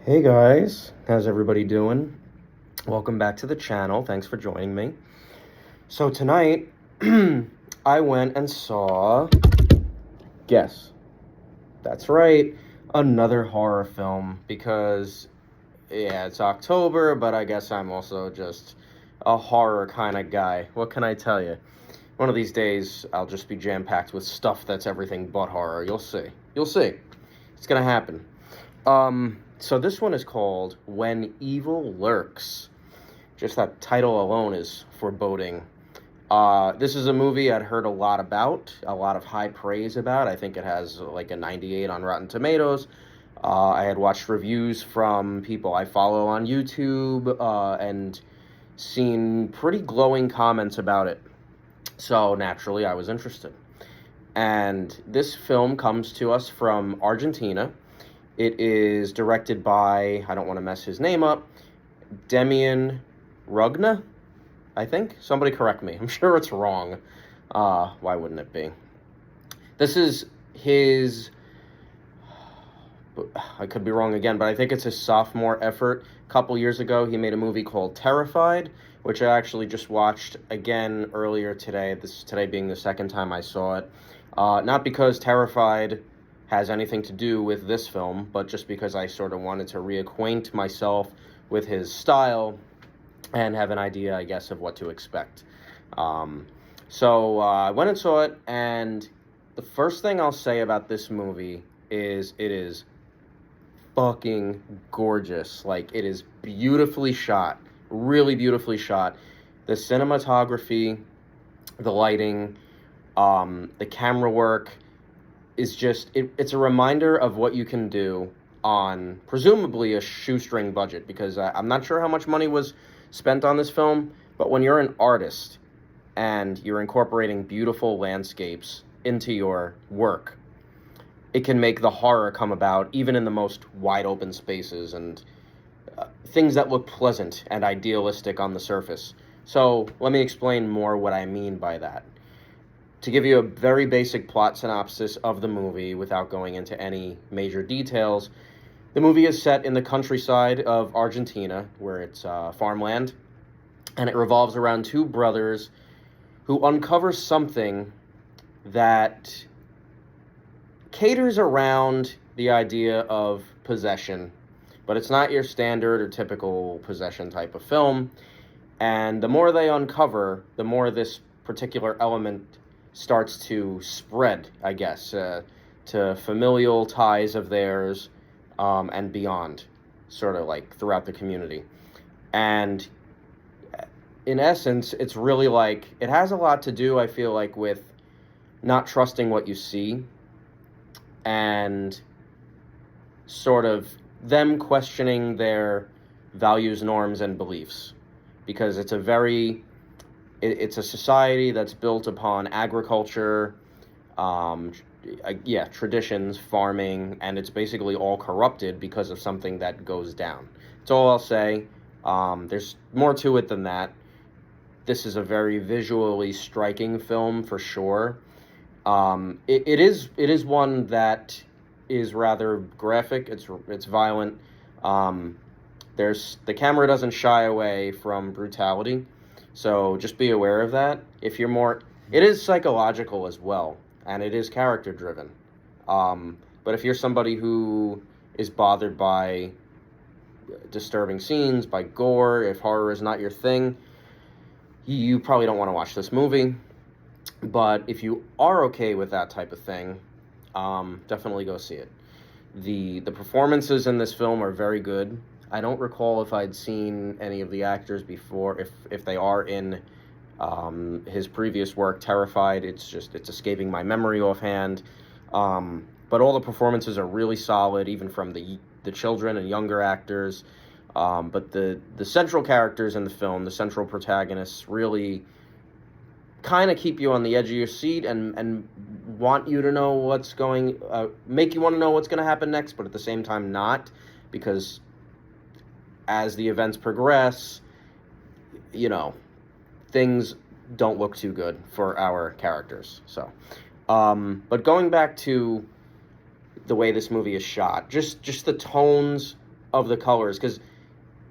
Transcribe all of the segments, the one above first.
Hey guys, how's everybody doing? Welcome back to the channel. Thanks for joining me. So tonight, I went and saw, guess, that's right, another horror film because, yeah, it's October, but I guess I'm also just a horror kind of guy. What can I tell you? One of these days, I'll just be jam-packed with stuff that's everything but horror. You'll see. You'll see. It's gonna happen. So this one is called When Evil Lurks. Just that title alone is foreboding. This is a movie I'd heard a lot about, a lot of high praise about. I think it has like a 98 on Rotten Tomatoes. I had watched reviews from people I follow on YouTube and seen pretty glowing comments about it. So naturally, I was interested. And this film comes to us from Argentina. It is directed by, I don't want to mess his name up, Demian Rugna, I think. Somebody correct me. I'm sure it's wrong. Why wouldn't it be? This is his, I could be wrong again, but I think it's his sophomore effort. A couple years ago, he made a movie called Terrified, which I actually just watched again earlier today, today being the second time I saw it. Not because Terrified has anything to do with this film, but just because I sort of wanted to reacquaint myself with his style and have an idea, I guess, of what to expect. So I went and saw it, and the first thing I'll say about this movie is it is fucking gorgeous. Like, it is beautifully shot, really beautifully shot. The cinematography, the lighting, the camera work is just, it's a reminder of what you can do on presumably a shoestring budget, because I'm not sure how much money was spent on this film, but when you're an artist and you're incorporating beautiful landscapes into your work, it can make the horror come about even in the most wide open spaces and things that look pleasant and idealistic on the surface. So let me explain more what I mean by that. To give you a very basic plot synopsis of the movie without going into any major details, the movie is set in the countryside of Argentina, where it's farmland, and it revolves around two brothers who uncover something that caters around the idea of possession, but it's not your standard or typical possession type of film. And the more they uncover, the more this particular element starts to spread, I guess, to familial ties of theirs and beyond, sort of like throughout the community. And in essence, it's really like, it has a lot to do, I feel like, with not trusting what you see and sort of them questioning their values, norms, and beliefs. Because it's it's a society that's built upon agriculture, traditions, farming, and it's basically all corrupted because of something that goes down. That's all I'll say. There's more to it than that. This is a very visually striking film for sure. It is one that is rather graphic. It's violent. The camera doesn't shy away from brutality. So just be aware of that. It is psychological as well, and it is character driven. But if you're somebody who is bothered by disturbing scenes, by gore, if horror is not your thing, you probably don't want to watch this movie. But if you are okay with that type of thing, definitely go see it. The performances in this film are very good. I don't recall if I'd seen any of the actors before, if they are in his previous work, Terrified. It's escaping my memory offhand. But all the performances are really solid, even from the children and younger actors. But the central characters in the film, the central protagonists, really kind of keep you on the edge of your seat and want you to know make you want to know what's going to happen next, but at the same time not, because as the events progress, things don't look too good for our characters. So, but going back to the way this movie is shot, just the tones of the colors, because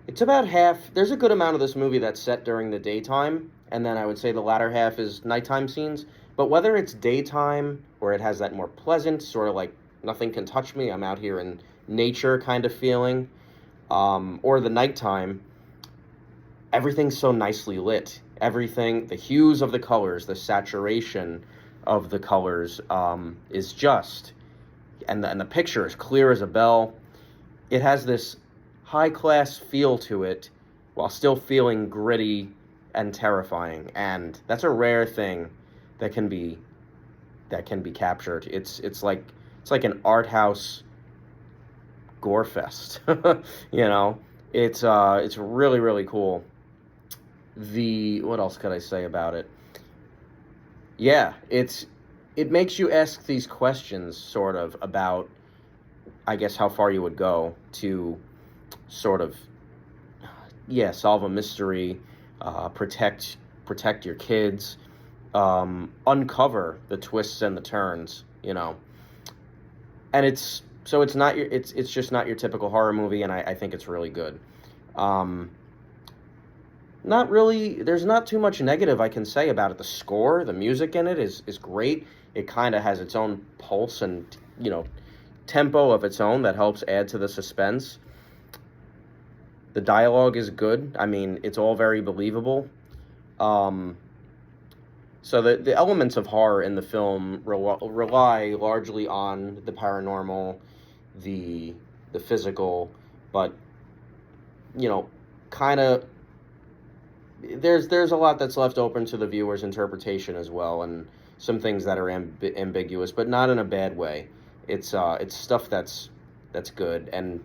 it's about half. There's a good amount of this movie that's set during the daytime, and then I would say the latter half is nighttime scenes. But whether it's daytime, where it has that more pleasant, sort of like nothing can touch me, I'm out here in nature kind of feeling, or the nighttime, everything's so nicely lit. Everything, the hues of the colors, the saturation of the colors, is just, and the picture is clear as a bell. It has this high class feel to it while still feeling gritty and terrifying, and that's a rare thing that can be captured. It's like an art house gore fest. You know, it's really really cool. What else could I say about it? Yeah, it makes you ask these questions sort of about, I guess, how far you would go to sort of, yeah, solve a mystery, protect your kids, uncover the twists and the turns, you know. And it's not your it's just not your typical horror movie, and I think it's really good. Not really, there's not too much negative I can say about it. The score, the music in it is great. It kind of has its own pulse and, you know, tempo of its own that helps add to the suspense. The dialogue is good. I mean, it's all very believable. Um, so the elements of horror in the film rely largely on the paranormal, the physical, but, you know, kind of there's a lot that's left open to the viewer's interpretation as well, and some things that are ambiguous, but not in a bad way. It's stuff that's good, and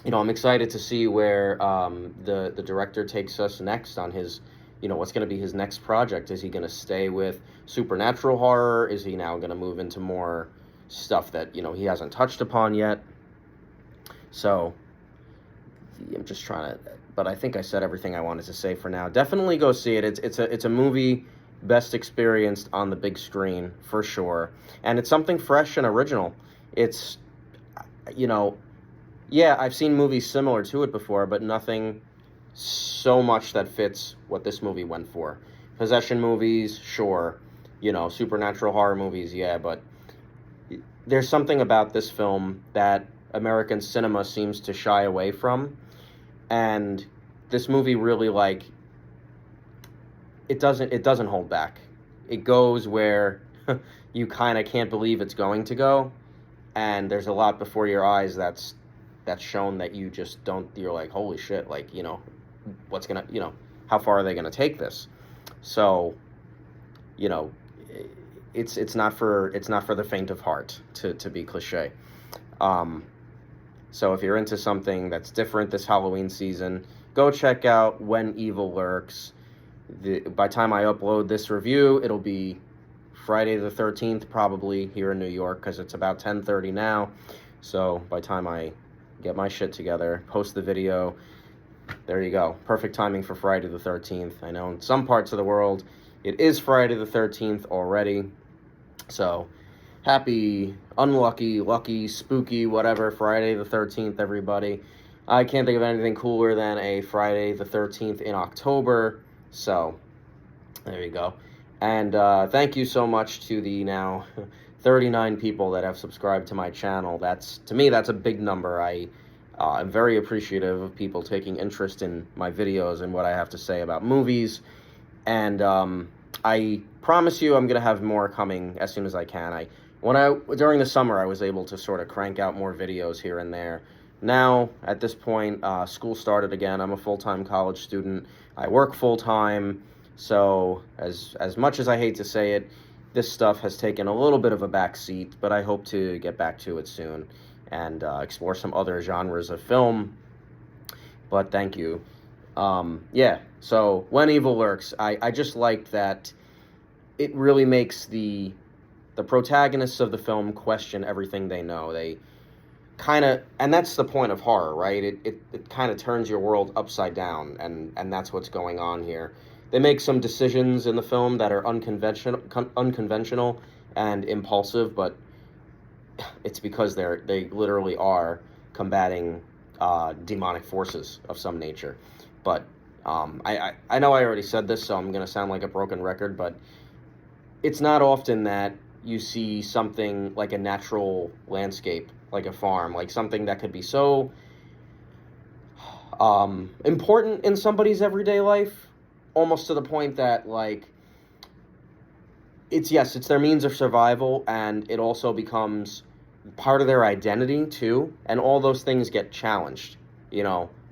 you know, I'm excited to see where the director takes us next on his, you know, what's going to be his next project. Is he going to stay with supernatural horror? Is he now going to move into more stuff that, you know, he hasn't touched upon yet? So I'm just trying to, but I think I said everything I wanted to say for now. Definitely go see it. It's a movie best experienced on the big screen for sure, and it's something fresh and original. It's, you know, yeah, I've seen movies similar to it before, but nothing so much that fits what this movie went for. Possession movies, sure, you know, supernatural horror movies, yeah, but there's something about this film that American cinema seems to shy away from. And this movie really, like, it doesn't hold back. It goes where you kind of can't believe it's going to go, and there's a lot before your eyes that's shown that you just don't. You're like, holy shit! Like, you know, what's gonna, you know, how far are they gonna take this? So, you know, it's not for the faint of heart, to be cliche. So if you're into something that's different this Halloween season, go check out When Evil Lurks. By the time I upload this review, it'll be Friday the 13th, probably, here in New York, because it's about 10:30 now. So by the time I get my shit together, post the video, there you go. Perfect timing for Friday the 13th. I know in some parts of the world, it is Friday the 13th already. So happy, unlucky, lucky, spooky, whatever, Friday the 13th, everybody. I can't think of anything cooler than a Friday the 13th in October. So, there you go. And thank you so much to the now 39 people that have subscribed to my channel. To me, that's a big number. I'm very appreciative of people taking interest in my videos and what I have to say about movies. And I promise you I'm going to have more coming as soon as I can. During the summer, I was able to sort of crank out more videos here and there. Now, at this point, school started again. I'm a full-time college student. I work full-time. So, as much as I hate to say it, this stuff has taken a little bit of a back seat, but I hope to get back to it soon and explore some other genres of film. But thank you. Yeah, so When Evil Lurks, I just liked that it really makes the protagonists of the film question everything they know. They kind of, and that's the point of horror, right? It kind of turns your world upside down, and that's what's going on here. They make some decisions in the film that are unconventional and impulsive, but it's because they literally are combating demonic forces of some nature. But I know I already said this, so I'm going to sound like a broken record, but it's not often that you see something like a natural landscape, like a farm, like something that could be so important in somebody's everyday life, almost to the point that, like, it's their means of survival, and it also becomes part of their identity too, and all those things get challenged.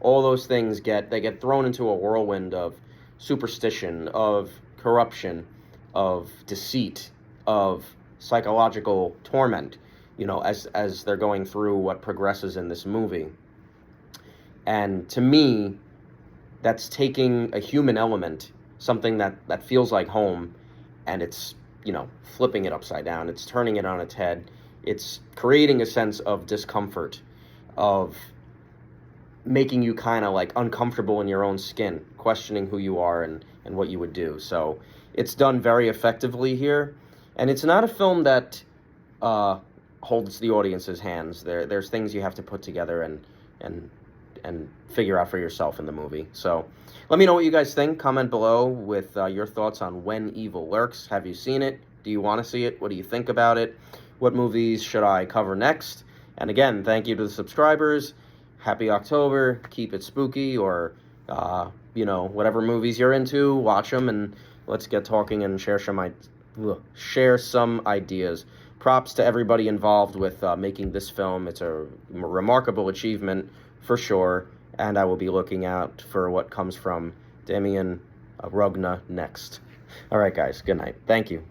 All those things get thrown into a whirlwind of superstition, of corruption, of deceit, of psychological torment, as they're going through what progresses in this movie. And to me, that's taking a human element, something that feels like home, and it's, flipping it upside down. It's turning it on its head. It's creating a sense of discomfort, of making you kind of like uncomfortable in your own skin, questioning who you are and what you would do. So it's done very effectively here. And it's not a film that holds the audience's hands. There's things you have to put together and figure out for yourself in the movie. So let me know what you guys think. Comment below with your thoughts on When Evil Lurks. Have you seen it? Do you want to see it? What do you think about it? What movies should I cover next? And again, thank you to the subscribers. Happy October. Keep it spooky, or whatever movies you're into, watch them, and let's get talking and share some ideas. Props to everybody involved with making this film. It's a remarkable achievement for sure, and I will be looking out for what comes from Damien Rugna next. All right, guys, good night. Thank you.